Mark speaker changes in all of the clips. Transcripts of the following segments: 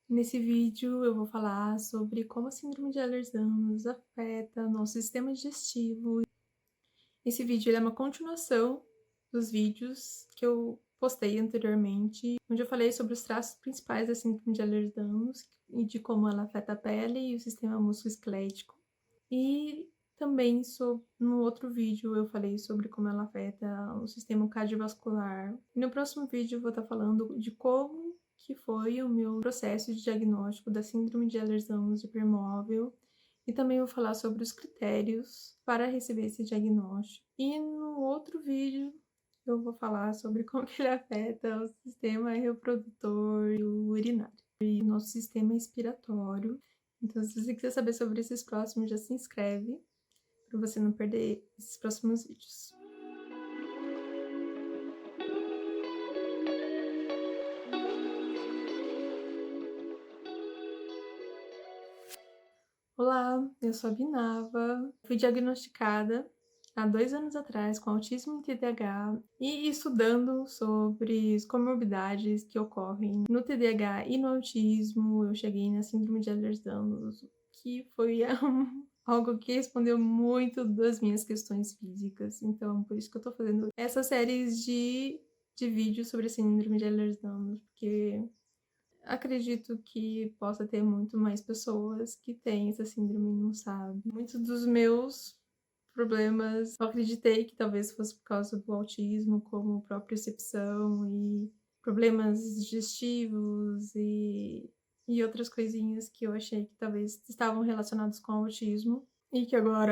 Speaker 1: Nesse vídeo eu vou falar sobre como a síndrome de Ehlers-Danlos afeta nosso sistema digestivo. Esse vídeo ele é uma continuação dos vídeos que eu postei anteriormente, onde eu falei sobre os traços principais da síndrome de Ehlers-Danlos e de como ela afeta a pele e o sistema musculoesquelético. E também no outro vídeo eu falei sobre como ela afeta o sistema cardiovascular. E no próximo vídeo eu vou estar falando de como que foi o meu processo de diagnóstico da síndrome de Ehlers-Danlos hipermóvel. E também vou falar sobre os critérios para receber esse diagnóstico. E no outro vídeo eu vou falar sobre como que ele afeta o sistema reprodutor e o urinário e o nosso sistema respiratório. Então, se você quiser saber sobre esses próximos, já se inscreve para você não perder esses próximos vídeos. Olá, eu sou a Binava. Fui diagnosticada há 2 anos atrás com autismo e TDAH e estudando sobre as comorbidades que ocorrem no TDAH e no autismo, eu cheguei na síndrome de Ehlers-Danlos, que foi algo que respondeu muito das minhas questões físicas. Então, por isso que eu tô fazendo essa série de vídeos sobre a síndrome de Ehlers-Danlos, porque acredito que possa ter muito mais pessoas que têm essa síndrome e não sabem. Muitos dos meus problemas, eu acreditei que talvez fosse por causa do autismo, como propriocepção e problemas digestivos e outras coisinhas que eu achei que talvez estavam relacionados com o autismo e que agora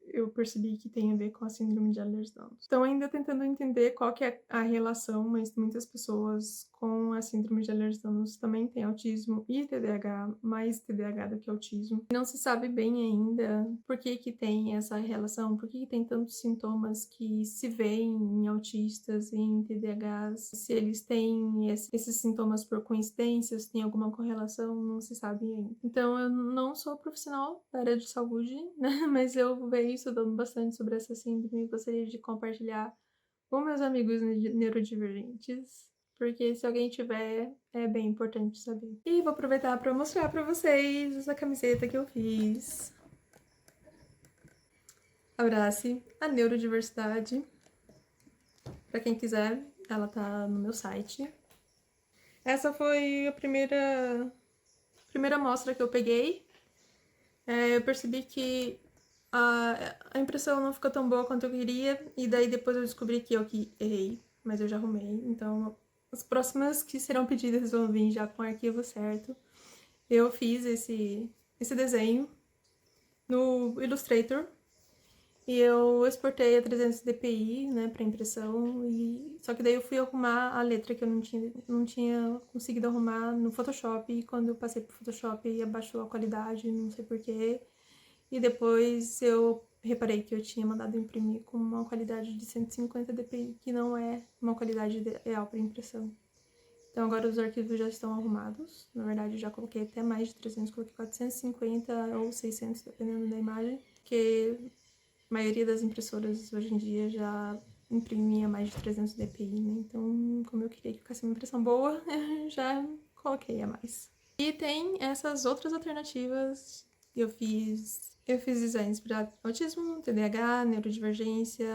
Speaker 1: eu percebi que tem a ver com a síndrome de Ehlers-Danlos. Estou ainda tentando entender qual que é a relação, mas muitas pessoas com a síndrome de Ehlers-Danlos também têm autismo e TDAH, mais TDAH do que autismo. Não se sabe bem ainda por que que tem essa relação, por que que tem tantos sintomas que se veem em autistas e em TDAHs, se eles têm esses sintomas por coincidência, se tem alguma correlação, não se sabe ainda. Então, eu não sou profissional da área de saúde, né, mas eu venho estudando bastante sobre essa síndrome e gostaria de compartilhar com meus amigos neurodivergentes, porque se alguém tiver, é bem importante saber. E vou aproveitar para mostrar para vocês essa camiseta que eu fiz. Abrace a neurodiversidade. Para quem quiser, ela tá no meu site. Essa foi a primeira amostra que eu peguei. Eu percebi que a impressão não ficou tão boa quanto eu queria, e daí depois eu descobri que eu que errei, mas eu já arrumei. Então, as próximas que serão pedidas vão vir já com o arquivo certo. Eu fiz esse desenho no Illustrator e eu exportei a 300 dpi, né, para impressão, e só que daí eu fui arrumar a letra que eu não tinha conseguido arrumar no Photoshop, e quando eu passei pro Photoshop abaixou a qualidade, não sei porquê. E depois eu reparei que eu tinha mandado imprimir com uma qualidade de 150 dpi, que não é uma qualidade ideal para impressão. Então agora os arquivos já estão arrumados. Na verdade, eu já coloquei até mais de 300, coloquei 450 ou 600, dependendo da imagem, porque a maioria das impressoras hoje em dia já imprimia mais de 300 dpi, né? Então, como eu queria que ficasse uma impressão boa, já coloquei a mais. E tem essas outras alternativas. Eu fiz designs para autismo, TDAH, neurodivergência,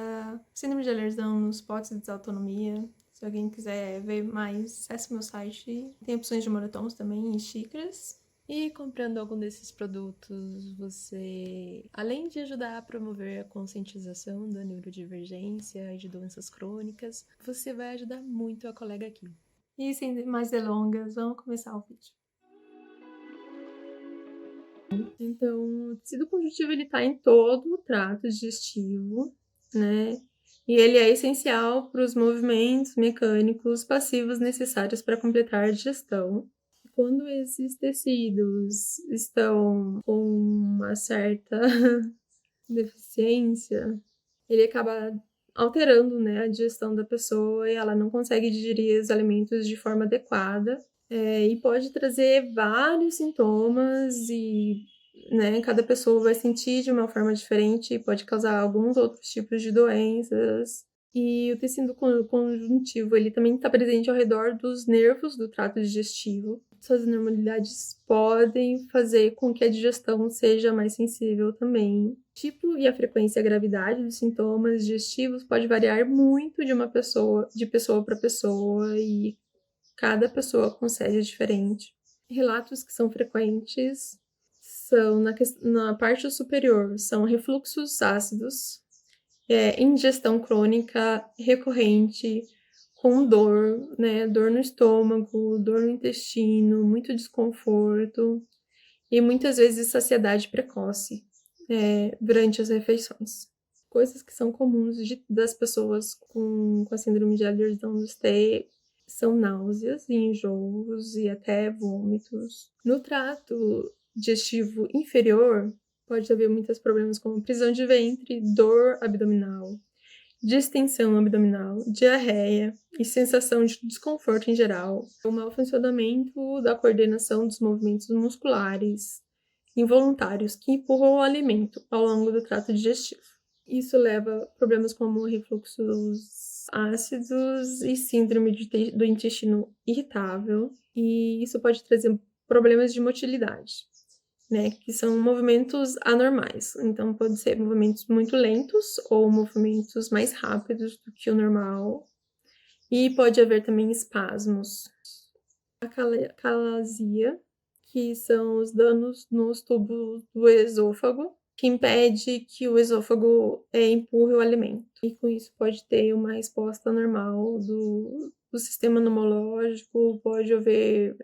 Speaker 1: síndrome de Ehlers-Danlos, POTS e desautonomia. Se alguém quiser ver mais, acesse meu site. Tem opções de morotons também e xícaras. E comprando algum desses produtos, você, além de ajudar a promover a conscientização da neurodivergência e de doenças crônicas, você vai ajudar muito a colega aqui. E sem mais delongas, vamos começar o vídeo. Então, o tecido conjuntivo ele tá em todo o trato digestivo, né? E ele é essencial para os movimentos mecânicos passivos necessários para completar a digestão. Quando esses tecidos estão com uma certa deficiência, ele acaba alterando, né, a digestão da pessoa e ela não consegue digerir os alimentos de forma adequada. E pode trazer vários sintomas e, né, cada pessoa vai sentir de uma forma diferente e pode causar alguns outros tipos de doenças. E o tecido conjuntivo, ele também está presente ao redor dos nervos do trato digestivo. Suas anormalidades podem fazer com que a digestão seja mais sensível também. O tipo e a frequência e a gravidade dos sintomas digestivos pode variar muito de pessoa para pessoa, e cada pessoa com sede é diferente. Relatos que são frequentes são na parte superior, são refluxos ácidos, indigestão crônica recorrente, com dor, né? Dor no estômago, dor no intestino, muito desconforto e muitas vezes saciedade precoce durante as refeições. Coisas que são comuns das pessoas com a síndrome de Ehlers-Danlos ter são náuseas, enjoos e até vômitos. No trato digestivo inferior, pode haver muitos problemas como prisão de ventre, dor abdominal, distensão abdominal, diarreia e sensação de desconforto em geral, o mau funcionamento da coordenação dos movimentos musculares involuntários que empurram o alimento ao longo do trato digestivo. Isso leva a problemas como refluxos ácidos e síndrome do intestino irritável, e isso pode trazer problemas de motilidade, né, que são movimentos anormais. Então, pode ser movimentos muito lentos ou movimentos mais rápidos do que o normal. E pode haver também espasmos. A calasia, que são os danos nos tubos do esôfago, que impede que o esôfago empurre o alimento. E com isso pode ter uma resposta normal do sistema imunológico, pode haver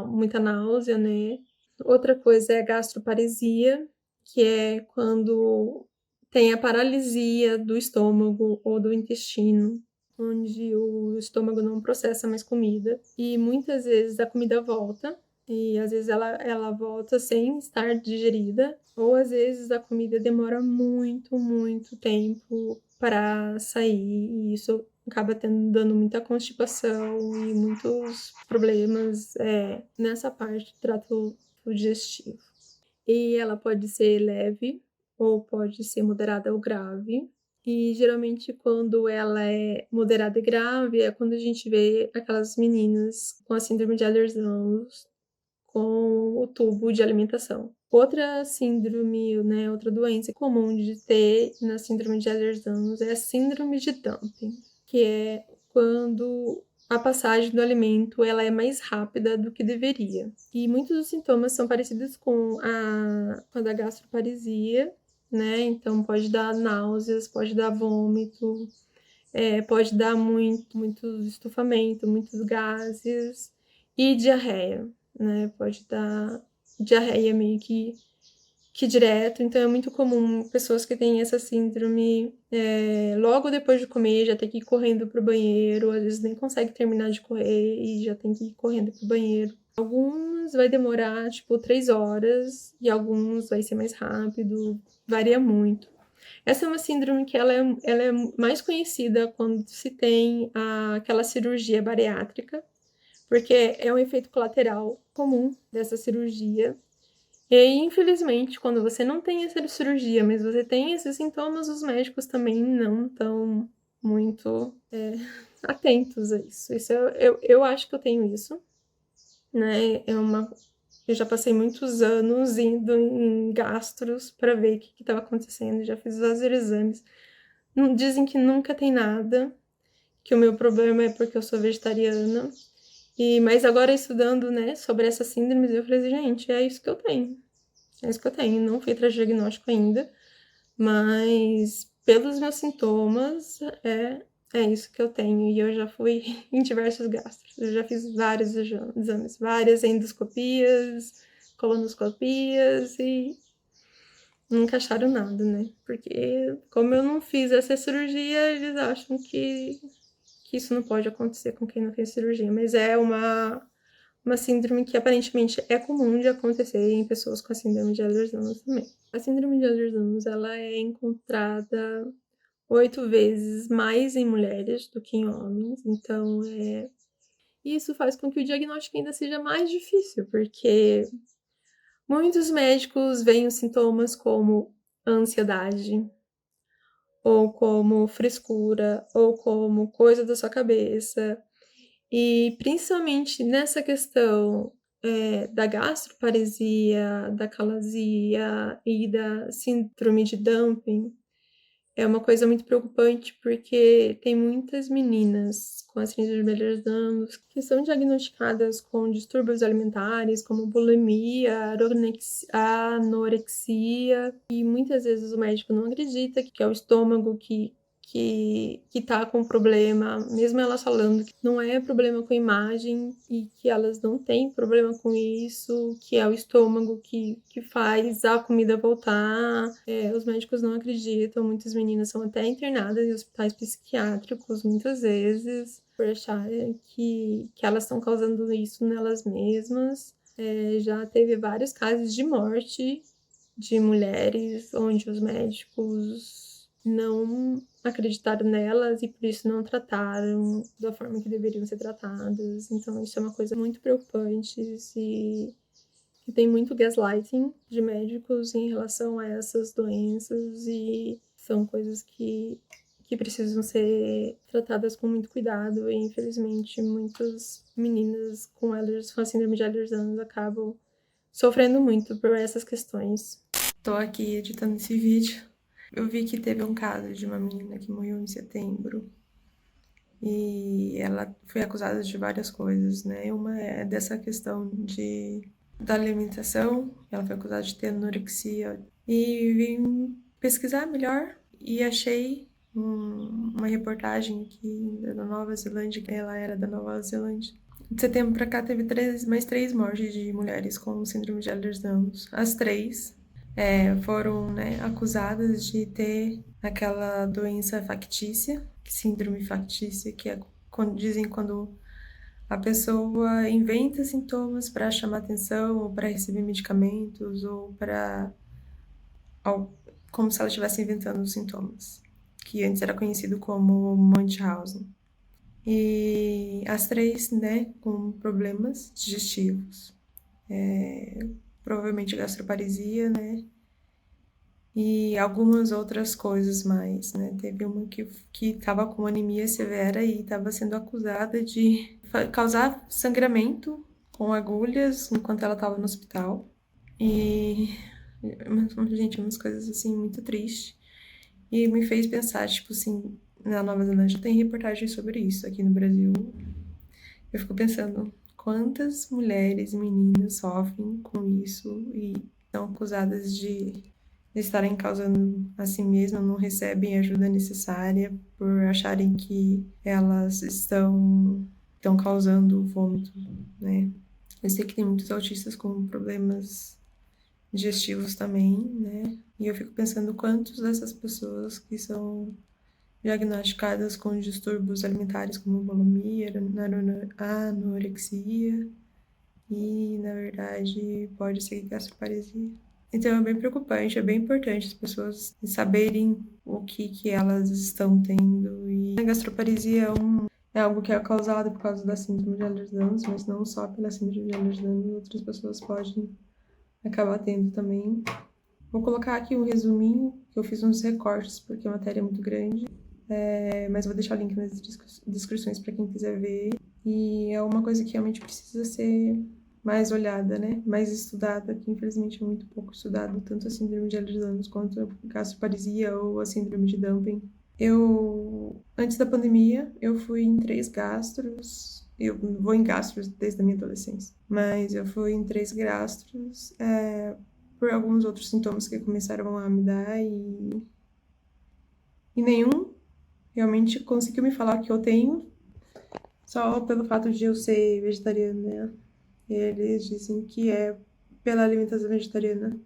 Speaker 1: muita náusea, né? Outra coisa é a gastroparesia, que é quando tem a paralisia do estômago ou do intestino, onde o estômago não processa mais comida. E muitas vezes a comida volta, e às vezes ela volta sem estar digerida, ou às vezes a comida demora muito, muito tempo para sair, e isso acaba dando muita constipação e muitos problemas nessa parte do trato digestivo. E ela pode ser leve ou pode ser moderada ou grave. E geralmente quando ela é moderada e grave é quando a gente vê aquelas meninas com a síndrome de Ehlers-Danlos com o tubo de alimentação. Outra síndrome, né, outra doença comum de ter na síndrome de Ehlers-Danlos é a síndrome de dumping, que é quando a passagem do alimento ela é mais rápida do que deveria. E muitos dos sintomas são parecidos com a da gastroparesia, né? Então pode dar náuseas, pode dar vômito, pode dar muito estufamento, muitos gases e diarreia, né? Pode dar diarreia meio que direto, então é muito comum pessoas que têm essa síndrome logo depois de comer já ter que ir correndo pro banheiro, às vezes nem consegue terminar de correr e já tem que ir correndo pro banheiro. Alguns vai demorar, 3 horas, e alguns vai ser mais rápido, varia muito. Essa é uma síndrome que ela é mais conhecida quando se tem aquela cirurgia bariátrica, porque é um efeito colateral comum dessa cirurgia. E infelizmente, quando você não tem essa cirurgia, mas você tem esses sintomas, os médicos também não estão muito atentos a isso. Eu acho que eu tenho isso, né? Eu já passei muitos anos indo em gastros para ver o que estava acontecendo, já fiz vários exames. Dizem que nunca tem nada, que o meu problema é porque eu sou vegetariana. Mas agora estudando, né, sobre essas síndromes, eu falei, gente, é isso que eu tenho. É isso que eu tenho. Não fui atrás de diagnóstico ainda, mas pelos meus sintomas, é isso que eu tenho. E eu já fui em diversos gastros. Eu já fiz vários exames, várias endoscopias, colonoscopias e nunca acharam nada, né? Porque como eu não fiz essa cirurgia, eles acham que isso não pode acontecer com quem não fez cirurgia. Mas é uma síndrome que aparentemente é comum de acontecer em pessoas com a síndrome de Ehlers-Danlos também. A síndrome de Ehlers-Danlos, ela é encontrada 8 vezes mais em mulheres do que em homens, então isso faz com que o diagnóstico ainda seja mais difícil, porque muitos médicos veem os sintomas como ansiedade, ou como frescura, ou como coisa da sua cabeça, E principalmente nessa questão da gastroparesia, da calasia e da síndrome de Dumping, é uma coisa muito preocupante porque tem muitas meninas com a síndrome de Ehlers-Danlos que são diagnosticadas com distúrbios alimentares como bulimia, anorexia, e muitas vezes o médico não acredita que é o estômago que tá com problema, mesmo elas falando que não é problema com imagem e que elas não têm problema com isso, que é o estômago que faz a comida voltar. Os médicos não acreditam, muitas meninas são até internadas em hospitais psiquiátricos, muitas vezes, por acharem que elas estão causando isso nelas mesmas. Já teve vários casos de morte de mulheres onde os médicos não acreditaram nelas e por isso não trataram da forma que deveriam ser tratadas. Então isso é uma coisa muito preocupante e que tem muito gaslighting de médicos em relação a essas doenças e são coisas que precisam ser tratadas com muito cuidado e infelizmente muitas meninas com a síndrome de Ehlers-Danlos acabam sofrendo muito por essas questões. Tô aqui editando esse vídeo. Eu vi que teve um caso de uma menina que morreu em setembro e ela foi acusada de várias coisas, né? Uma é dessa questão da alimentação, ela foi acusada de ter anorexia e vim pesquisar melhor e achei uma reportagem aqui da Nova Zelândia, que ela era da Nova Zelândia. De setembro para cá teve mais 3 mortes de mulheres com síndrome de Ehlers-Danlos. As 3 foram, né, acusadas de ter aquela doença factícia, síndrome factícia, que é quando dizem quando a pessoa inventa sintomas para chamar atenção, ou para receber medicamentos, ou para como se ela estivesse inventando os sintomas, que antes era conhecido como Munchausen. E as 3, né, com problemas digestivos, provavelmente gastroparesia, né, e algumas outras coisas mais, né? Teve uma que estava com anemia severa e estava sendo acusada de causar sangramento com agulhas enquanto ela estava no hospital. E, gente, umas coisas assim muito tristes. E me fez pensar, tipo assim, na Nova Zelândia tem reportagens sobre isso, aqui no Brasil. Eu fico pensando, quantas mulheres e meninas sofrem com isso e são acusadas de estarem causando a si mesmas, não recebem a ajuda necessária por acharem que elas estão causando vômito, né? Eu sei que tem muitos autistas com problemas digestivos também, né? E eu fico pensando quantos dessas pessoas que são diagnosticadas com distúrbios alimentares como bulimia, anorexia e, na verdade, pode ser gastroparesia. Então é bem preocupante, é bem importante as pessoas saberem o que elas estão tendo. E a gastroparesia é algo que é causado por causa da síndrome de Ehlers-Danlos, mas não só pela síndrome de Ehlers-Danlos, outras pessoas podem acabar tendo também. Vou colocar aqui um resuminho, que eu fiz uns recortes, porque a matéria é muito grande, mas vou deixar o link nas descrições para quem quiser ver. E é uma coisa que realmente precisa ser mais olhada, né? Mais estudada, que infelizmente é muito pouco estudado, tanto a síndrome de Ehlers-Danlos quanto a gastroparesia ou a síndrome de Dumping. Antes da pandemia, eu fui em 3 gastros. Eu vou em gastros desde a minha adolescência, mas eu fui em 3 gastros por alguns outros sintomas que começaram a me dar e nenhum realmente conseguiu me falar que eu tenho, só pelo fato de eu ser vegetariana, né? Eles dizem que é pela alimentação vegetariana,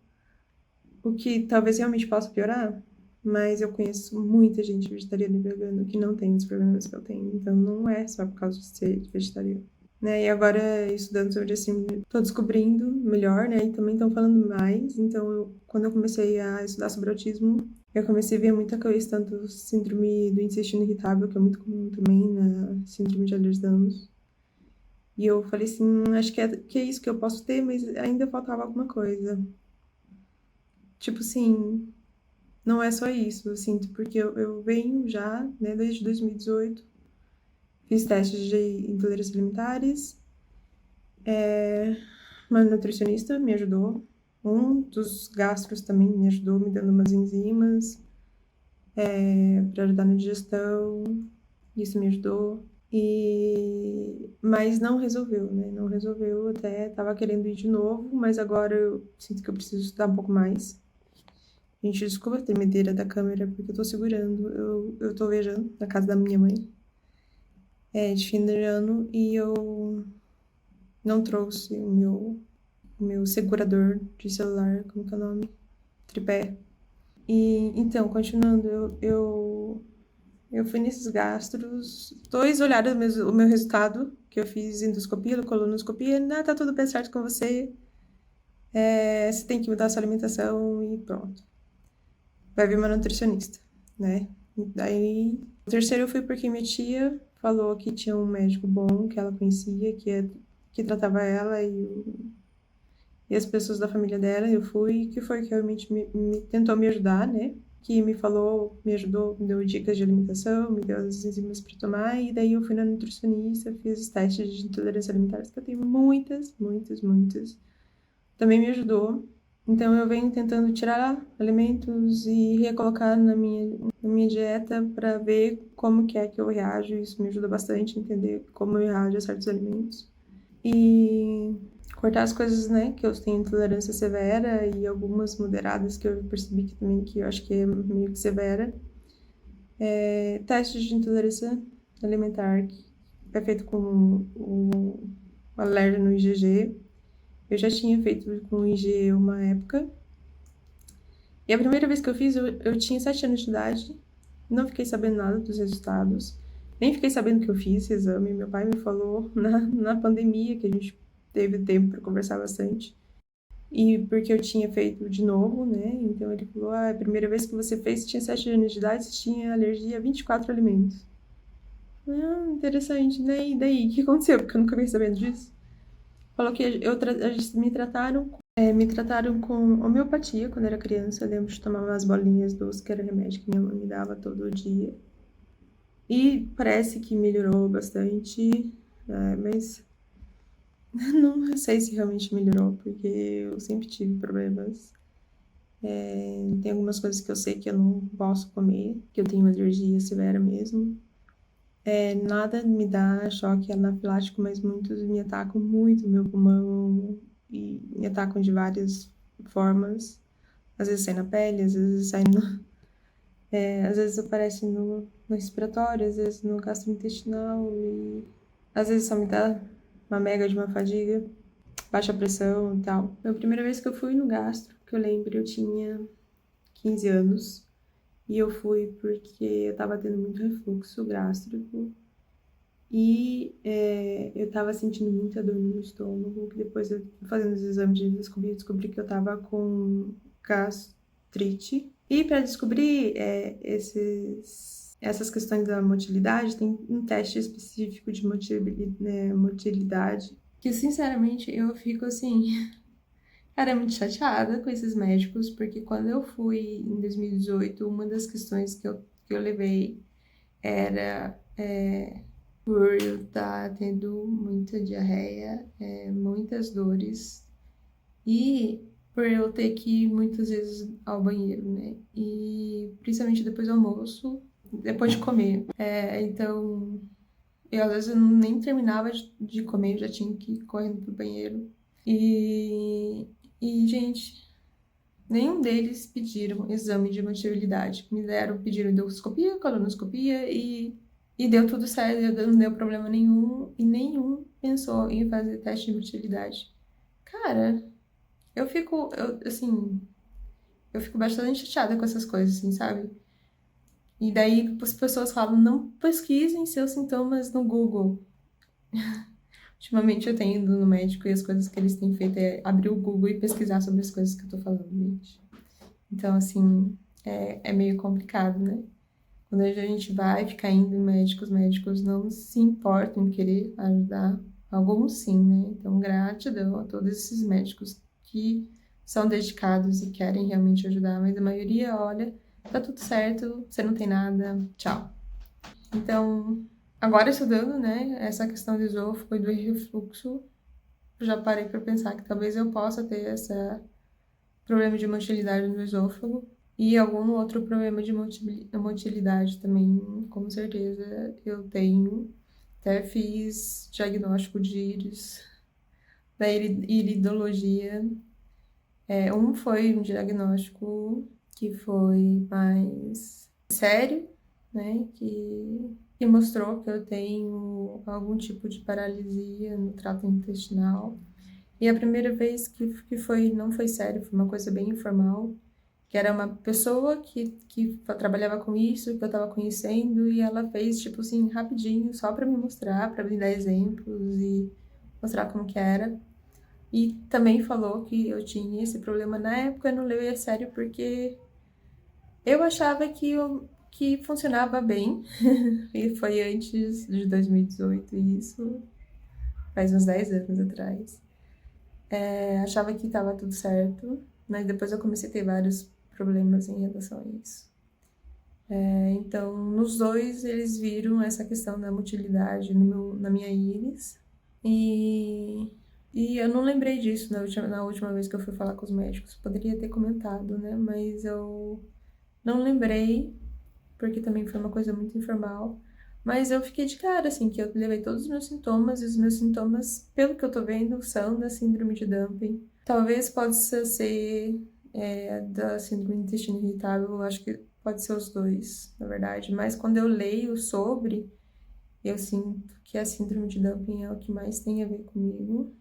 Speaker 1: o que talvez realmente possa piorar, mas eu conheço muita gente vegetariana e vegana que não tem os problemas que eu tenho, então não é só por causa de ser vegetariano. Né? E agora, estudando sobre assim, tô descobrindo melhor, né? E também estão falando mais. Então, quando eu comecei a estudar sobre autismo, eu comecei a ver muita questão do síndrome do intestino irritável, que é muito comum também na síndrome de Ehlers-Danlos. E eu falei assim, acho que é isso que eu posso ter, mas ainda faltava alguma coisa. Tipo assim, não é só isso, eu sinto, porque eu venho já, né, desde 2018, Fiz testes de intolerância alimentares. Uma nutricionista me ajudou. Um dos gastros também me ajudou, me dando umas enzimas para ajudar na digestão. Isso me ajudou. Mas não resolveu, né? Não resolveu. Até tava querendo ir de novo, mas agora eu sinto que eu preciso estudar um pouco mais. Gente, desculpa a tremedeira da câmera, porque eu tô segurando. Eu tô viajando na casa da minha mãe. De fim de ano, e eu não trouxe o meu segurador de celular, como que é o nome? Tripé. E, então, continuando, eu fui nesses gastros, dois olharam o meu resultado, que eu fiz endoscopia, colonoscopia, tá tudo bem certo com você, você tem que mudar a sua alimentação e pronto. Vai vir uma nutricionista, né? Daí, o terceiro eu fui porque minha tia falou que tinha um médico bom, que ela conhecia, que tratava ela e as pessoas da família dela. Eu fui, que foi que realmente tentou me ajudar, né? Que me falou, me ajudou, me deu dicas de alimentação, me deu as enzimas para tomar, e daí eu fui na nutricionista, fiz os testes de intolerância alimentar, que eu tenho muitas, muitas, muitas. Também me ajudou. Então eu venho tentando tirar alimentos e recolocar na minha dieta para ver como que é que eu reajo. Isso me ajuda bastante a entender como eu reajo a certos alimentos. E cortar as coisas, né, que eu tenho intolerância severa e algumas moderadas que eu percebi que também, que eu acho que é meio que severa. Testes de intolerância alimentar, que é feito com o alérgeno IgG. Eu já tinha feito com o IgE uma época. E a primeira vez que eu fiz, eu tinha 7 anos de idade. Não fiquei sabendo nada dos resultados. Nem fiquei sabendo que eu fiz esse exame. Meu pai me falou na pandemia, que a gente teve tempo para conversar bastante. E porque eu tinha feito de novo, né? Então ele falou: a primeira vez que você fez, você tinha 7 anos de idade, você tinha alergia a 24 alimentos. Interessante, né? E daí? O que aconteceu? Porque eu nunca fiquei sabendo disso. Falou que me trataram com homeopatia quando era criança. Eu lembro de tomar umas bolinhas doces, que era remédio que minha mãe me dava todo dia. E parece que melhorou bastante, mas não sei se realmente melhorou, porque eu sempre tive problemas. Tem algumas coisas que eu sei que eu não posso comer, que eu tenho uma alergia severa mesmo. Nada me dá choque anafilático, mas muitos me atacam muito meu pulmão e me atacam de várias formas. Às vezes sai na pele, às vezes sai às vezes aparece no respiratório, às vezes no gastrointestinal e às vezes só me dá uma mega de uma fadiga, baixa pressão e tal. Então, a primeira vez que eu fui no gastro, que eu lembro, eu tinha 15 anos e eu fui porque eu tava tendo muito refluxo gástrico e eu tava sentindo muita dor no estômago, que depois eu fazendo os exames de endoscopia, eu descobri que eu tava com gastrite. E para descobrir essas questões da motilidade, tem um teste específico de motilidade, que sinceramente eu fico assim, cara, muito chateada com esses médicos, porque quando eu fui em 2018, uma das questões que eu levei era por eu estar tendo muita diarreia, muitas dores e por eu ter que ir muitas vezes ao banheiro, né? E principalmente depois do almoço, depois de comer. Então, às vezes eu nem terminava de comer, eu já tinha que ir correndo pro banheiro. Gente, nenhum deles pediram exame de motilidade. Pediram endoscopia, colonoscopia e deu tudo certo, não deu problema nenhum e nenhum pensou em fazer teste de motilidade. Cara, assim, eu fico bastante chateada com essas coisas, assim, sabe? E daí as pessoas falam, não pesquisem seus sintomas no Google. Ultimamente eu tenho ido no médico e as coisas que eles têm feito é abrir o Google e pesquisar sobre as coisas que eu tô falando, gente. Então, assim, é meio complicado, né? Quando a gente vai ficar indo em médicos, os médicos não se importam em querer ajudar. Alguns sim, né? Então, gratidão a todos esses médicos que são dedicados e querem realmente ajudar, mas a maioria, olha, tá tudo certo, você não tem nada, tchau. Então, Agora estudando, né, essa questão do esôfago e do refluxo, eu já parei para pensar que talvez eu possa ter esse problema de motilidade no esôfago e algum outro problema de motilidade também, com certeza eu tenho. Até fiz diagnóstico de íris, da iridologia. Um foi um diagnóstico que foi mais sério, né? Que mostrou que eu tenho algum tipo de paralisia no trato intestinal. E a primeira vez que foi, não foi sério, foi uma coisa bem informal, que era uma pessoa que trabalhava com isso, que eu tava conhecendo, e ela fez, tipo assim, rapidinho, só pra me mostrar, pra me dar exemplos e mostrar como que era. E também falou que eu tinha esse problema na época, eu não levei a sério porque eu achava que funcionava bem, e foi antes de 2018, isso faz uns 10 anos atrás. Achava que estava tudo certo, mas depois eu comecei a ter vários problemas em relação a isso. Então, nos dois, eles viram essa questão da motilidade na minha íris, e, e eu não lembrei disso na última vez que eu fui falar com os médicos. Poderia ter comentado, né? Mas eu não lembrei, porque também foi uma coisa muito informal. Mas eu fiquei de cara, assim, que eu levei todos os meus sintomas, e os meus sintomas, pelo que eu tô vendo, são da síndrome de Dumping. Talvez possa ser da síndrome do intestino irritável, eu acho que pode ser os dois, na verdade. Mas quando eu leio sobre, eu sinto que a síndrome de Dumping é o que mais tem a ver comigo.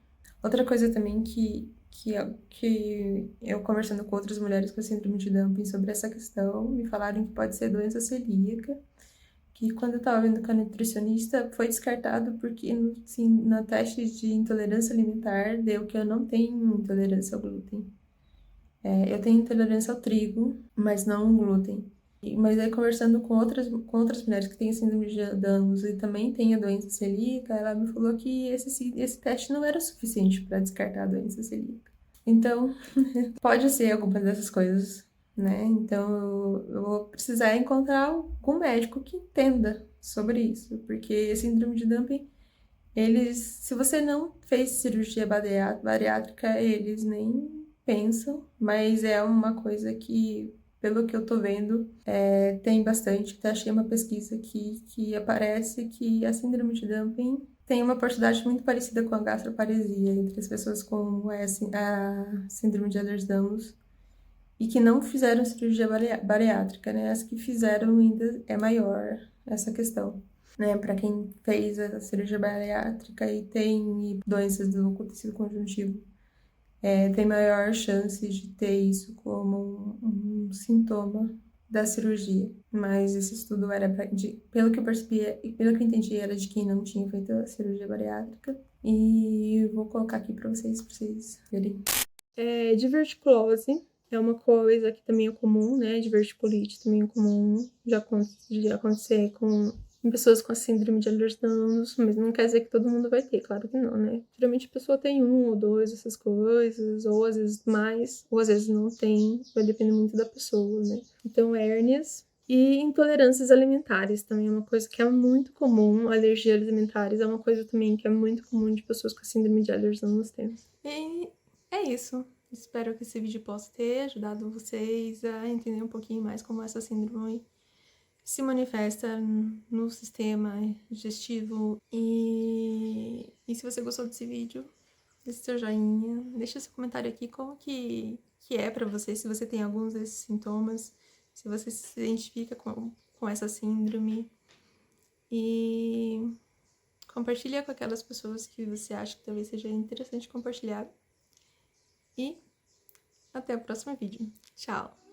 Speaker 1: Outra coisa também que eu conversando com outras mulheres com síndrome de Dumping sobre essa questão, me falaram que pode ser doença celíaca, que quando eu estava vendo com a nutricionista foi descartado porque no teste de intolerância alimentar deu que eu não tenho intolerância ao glúten. Eu tenho intolerância ao trigo, mas não ao glúten. Mas aí conversando com outras mulheres que têm síndrome de Down e também têm a doença celíaca, ela me falou que esse teste não era suficiente para descartar a doença celíaca. Então, pode ser alguma dessas coisas, né? Então, eu vou precisar encontrar algum médico que entenda sobre isso, porque síndrome de Dumping, se você não fez cirurgia bariátrica, eles nem pensam, mas é uma coisa que, pelo que eu tô vendo, tem bastante. Até achei uma pesquisa que aparece que a síndrome de Dumping tem uma porcentagem muito parecida com a gastroparesia entre as pessoas com a síndrome de Ehlers-Danlos e que não fizeram cirurgia bariátrica, né? As que fizeram ainda é maior essa questão, né? Para quem fez a cirurgia bariátrica e tem doenças do tecido conjuntivo, tem maior chance de ter isso como um sintoma da cirurgia. Mas esse estudo era pelo que eu percebi e pelo que eu entendi, era de quem não tinha feito a cirurgia bariátrica. E vou colocar aqui para vocês verem. Diverticulose é uma coisa que também é comum, né? Diverticulite também é comum de acontecer com pessoas com a síndrome de Ehlers-Danlos, mas não quer dizer que todo mundo vai ter, claro que não, né? Geralmente a pessoa tem um ou dois dessas coisas, ou às vezes mais, ou às vezes não tem, vai depender muito da pessoa, né? Então, hérnias e intolerâncias alimentares também é uma coisa que é muito comum, alergias alimentares é uma coisa também que é muito comum de pessoas com a síndrome de Ehlers-Danlos ter. E é isso. Espero que esse vídeo possa ter ajudado vocês a entender um pouquinho mais como essa síndrome se manifesta no sistema digestivo. E se você gostou desse vídeo, deixe seu joinha, deixa seu comentário aqui como que é pra você, se você tem alguns desses sintomas, se você se identifica com essa síndrome. E compartilha com aquelas pessoas que você acha que talvez seja interessante compartilhar. E até o próximo vídeo. Tchau!